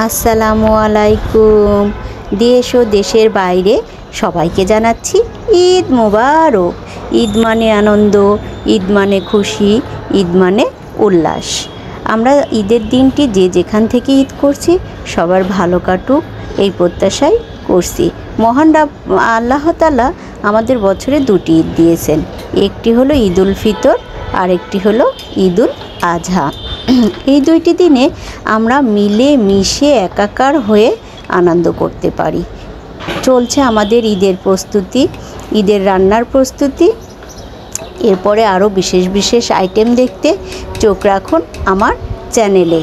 আসসালামু আলাইকুম। দেশ ও দেশের বাইরে সবাইকে জানাচ্ছি ঈদ মোবারক। ঈদ মানে আনন্দ, ঈদ মানে খুশি, ঈদ মানে উল্লাস। আমরা ঈদের দিনটি যে যেখান থেকে ঈদ করছি সবার ভালো কাটুক এই প্রত্যাশাই করছি। মহান আল্লাহ তাআলা আমাদের বছরে দুটি ঈদ দিয়েছেন, একটি হলো ঈদ উল ফিতর আর একটি হলো ঈদ উল আজহা। এই দুইটি দিনে আমরা মিলে মিশে একাকার হয়ে আনন্দ করতে পারি। চলছে আমাদের ঈদের প্রস্তুতি, ঈদের রান্নার প্রস্তুতি। এরপরে আরও বিশেষ বিশেষ আইটেম দেখতে চোখ রাখুন আমার চ্যানেলে।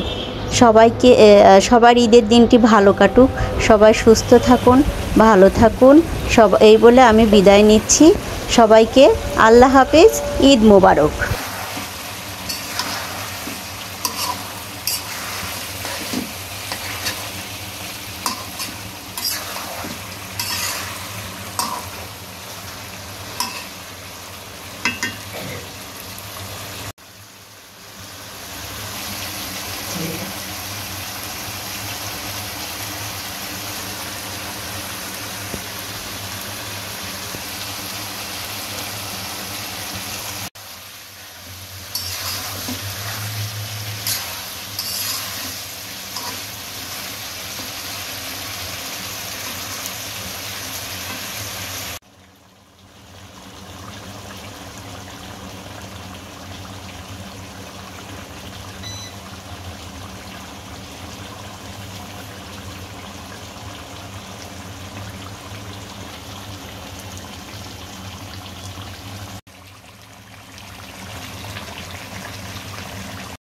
সবার ঈদের দিনটি ভালো কাটুক, সবাই সুস্থ থাকুন, ভালো থাকুন। এই বলে আমি বিদায় নিচ্ছি। সবাইকে আল্লাহ হাফেজ, ঈদ মোবারক। Yeah.